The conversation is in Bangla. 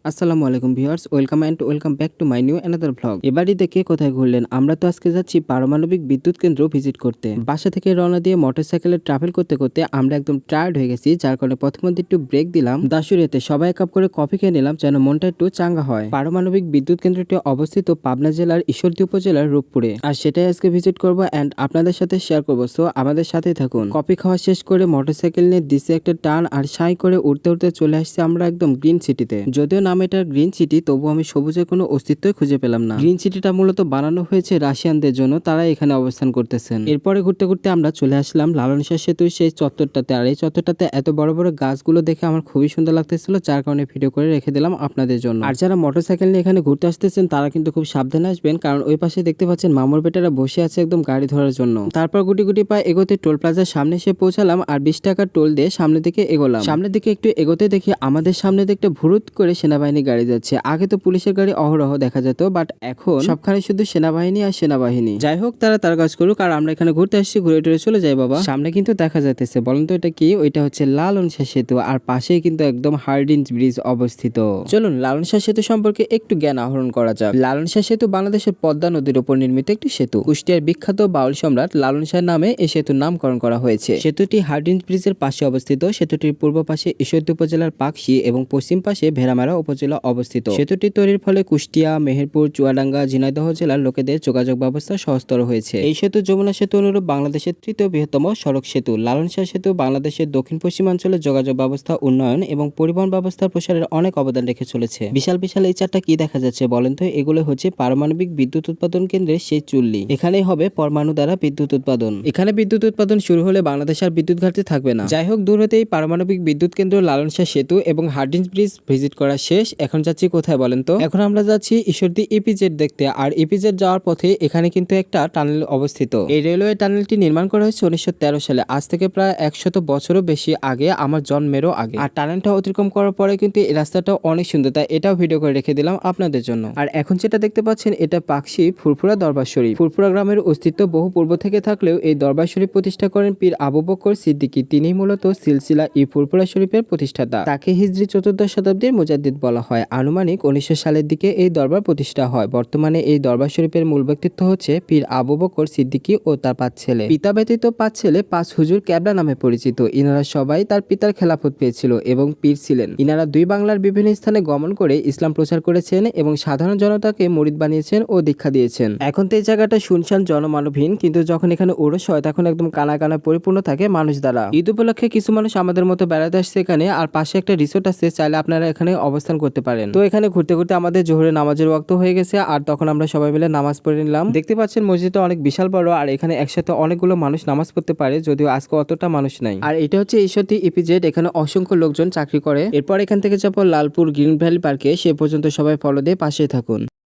আসসালামু আলাইকুম viewers, welcome back to my new another vlog. এবারই দেখে কোথায় ঘুরলেন? আমরা তো আজকে যাচ্ছি পারমাণবিক বিদ্যুৎ কেন্দ্র ভিজিট করতে। বাসা থেকে রওনা দিয়ে মোটরসাইকেলে ট্রাভেল করতে করতে আমরা একদম টায়ার্ড হয়ে গেছি, যার কারণে প্রথমে একটু ব্রেক দিলাম। দাসুরিয়াতে সবাই এক কাপ করে কফি খেয়ে নিলাম যেন মনটা একটু চাঙ্গা হয়। পারমাণবিক বিদ্যুৎ কেন্দ্রটি অবস্থিত পাবনা জেলার ঈশ্বরদী উপজেলার রূপপুরে, আর সেটাই আজকে ভিজিট করবো অ্যান্ড আপনাদের সাথে শেয়ার করবো। সো আমাদের সাথেই থাকুন। কফি খাওয়া শেষ করে মোটরসাইকেল নিয়ে দিছে একটা টান, আর সাই করে উঠতে উঠতে চলে আসছে আমরা একদম গ্রিন সিটিতে। যদিও নাম এটা গ্রিন সিটি, তবু আমি সবুজের কোনো অস্তিত্বই খুঁজে পেলাম না। গ্রিন সিটিটা মূলত বানানো হয়েছে রাশিয়ানদের জন্য, তারা এখানে অবস্থান করতেছেন। এরপরে ঘুরতে ঘুরতে আমরা চলে আসলাম লালন শাহ সেতু সেই চত্বরটাতে। আর এই চত্বরটাতে এত বড় বড় গাছগুলো দেখে আমার খুবই সুন্দর লাগতেছিল, যার কারণে ভিডিও করে রেখে দিলাম আপনাদের জন্য। আর যারা মোটরসাইকেল নিয়ে এখানে ঘুরতে আসতেছেন তারা কিন্তু খুব সাবধানে আসবেন, কারণ ওই পাশে দেখতে পাচ্ছেন মামুর বেটারা বসে আছে একদম গাড়ি ধরার জন্য। তারপর গুটি গুটি পায়ে এগোতে টোল প্লাজার সামনে এসে পৌঁছালাম, আর 20 টাকার টোল দিয়ে সামনের দিকে এগোলাম। সামনের দিকে একটু এগোতে দেখি আমাদের সামনে দেখতে ভুরুত করে সেনাবাহিনী গাড়ি যাচ্ছে। আগে তো পুলিশের গাড়ি অহরহ দেখা যেত, বাট এখন সবখানে শুধু সেনাবাহিনী আর সেনাবাহিনী। যাই হোক, তারা তার কাজ করুক, আর আমরা এখানে ঘুরতে আসছি, ঘুরে টুরে চলে যাই। বাবা সামনে কিন্তু দেখা যাইতেছে, বলেন তো এটা কি? ওইটা হচ্ছে লালন শাহ সেতু, আর পাশেই কিন্তু একদম হার্ডিঞ্জ ব্রিজ অবস্থিত। চলুন লালন শাহ সেতু সম্পর্কে একটু জ্ঞান আহরণ করা যাক। লালন শাহ সেতু বাংলাদেশের পদ্মা নদীর উপর নির্মিত একটি সেতু। কুষ্টিয়ার বিখ্যাত বাউল সম্রাট লালন শাহ নামে এই সেতুর নামকরণ করা হয়েছে। সেতুটি হার্ডিঞ্জ ব্রিজের পাশে অবস্থিত। সেতুটির পূর্ব পাশে ঈশ্বরদী উপজেলার পাকশী এবং পশ্চিম পাশে ভেড়ামারা উপজেলা অবস্থিত। সেতুটি তৈরির ফলে কুষ্টিয়া, মেহেরপুর, চুয়াডাঙ্গা, ঝিনাইদহ জেলার লোকেদের যোগাযোগ ব্যবস্থা সহজতর হয়েছে। এই সেতু যমুনা সেতু অনুরূপ বাংলাদেশের তৃতীয় বৃহত্তম সড়ক সেতু। লালন শাহ সেতু বাংলাদেশের দক্ষিণ পশ্চিমাঞ্চলের যোগাযোগ ব্যবস্থা উন্নয়ন এবং পরিবহন ব্যবস্থার প্রসারের অনেক অবদান রেখে চলেছে। বিশাল বিশাল এই চারটা কি দেখা যাচ্ছে বলেন তো? এগুলো হচ্ছে পারমাণবিক বিদ্যুৎ উৎপাদন কেন্দ্রের সেই চুল্লি। এখানেই হবে পরমাণু দ্বারা বিদ্যুৎ উৎপাদন। এখানে বিদ্যুৎ উৎপাদন শুরু হলে বাংলাদেশ আর বিদ্যুৎ ঘাটতি থাকবে না। যাই হোক, দূর হতেই পারমাণবিক বিদ্যুৎ কেন্দ্র লালন শাহ সেতু এবং হার্ডিঞ্জ ব্রিজ ভিজিট করা শেষ। এখন যাচ্ছি কোথায় বলেন তো? এখন আমরা যাচ্ছি ঈশ্বরদী ইপিজেড দেখতে। আর ইপিজেড যাওয়ার পথে এখানে কিন্তু একটা টানেল অবস্থিত। এই রেলওয়ে টানেলটি নির্মাণ করা হয়েছে 1913 সালে, আজ থেকে প্রায় 100 বছরও বেশি আগে, আমার জন্মেরও আগে। আর টানেলটা অতিক্রম করার পরে কিন্তু এই রাস্তাটা অনেক সুন্দর, তাই এটাও ভিডিও করে রেখে দিলাম আপনাদের জন্য। আর এখন যেটা দেখতে পাচ্ছেন, এটা পাকশী ফুরফুরা দরবার শরীফ। ফুরফুরা গ্রামের অস্তিত্ব বহু পূর্ব থেকে থাকলেও এই দরবার শরীফ প্রতিষ্ঠা করেন পীর আবু বকর সিদ্দিকী। তিনিই মূলত সিলসিলা ই ফুরফুরা শরীফের প্রতিষ্ঠাতা। তাকে হিজরি 14 শতাব্দীর মুজাদ্দিদ বলা হয়। আনুমানিক 1900 সালের দিকে এই দরবার প্রতিষ্ঠা হয়। বর্তমানে এই দরবার শরীফের মূল ব্যক্তিত্ব হচ্ছে পীর আবু বকর সিদ্দিকী ও তার 5 ছেলে। পিতা ব্যতীত 5 ছেলে 5 হুজুর কেবলা নামে পরিচিত। ইনারা সবাই তার পিতার খেলাফত পেয়েছিল এবং পীর ছিলেন। ইনারা দুই বাংলার বিভিন্ন স্থানে গমন করে ইসলাম প্রচার করেছেন এবং সাধারণ জনতাকে মুরিদ বানিয়েছেন ও দীক্ষা দিয়েছেন। এখন তো এই জায়গাটা শুনশান জনমানবহীন, কিন্তু যখন এখানে ওরস হয় তখন একদম কানা কানা পরিপূর্ণ থাকে মানুষ দ্বারা। ঈদ উপলক্ষে কিছু মানুষ আমাদের মতো বেড়াতে আসছে এখানে, আর পাশে একটা রিসোর্ট আছে, চাইলে আপনারা এখানে অবস্থান করতে পারেন। তো এখানে ঘুরতে ঘুরতে আমাদের জোহরের নামাজের ওয়াক্ত হয়ে গেছে, আর তখন আমরা সবাই মিলে নামাজ পড়ে নিলাম। দেখতে পাচ্ছেন মসজিদটা অনেক বিশাল বড়, আর এখানে একসাথে অনেকগুলো মানুষ নামাজ পড়তে পারে, যদিও আজকে অতটা মানুষ নাই। আর এটা হচ্ছে ঈশ্বরদী ইপিজেড, এখানে অসংখ্য লোকজন চাকরি করে। এরপর এখান থেকে যাবো লালপুর গ্রিন ভ্যালি পার্কে। সে পর্যন্ত সবাই ফলো দিয়ে পাশে থাকুন।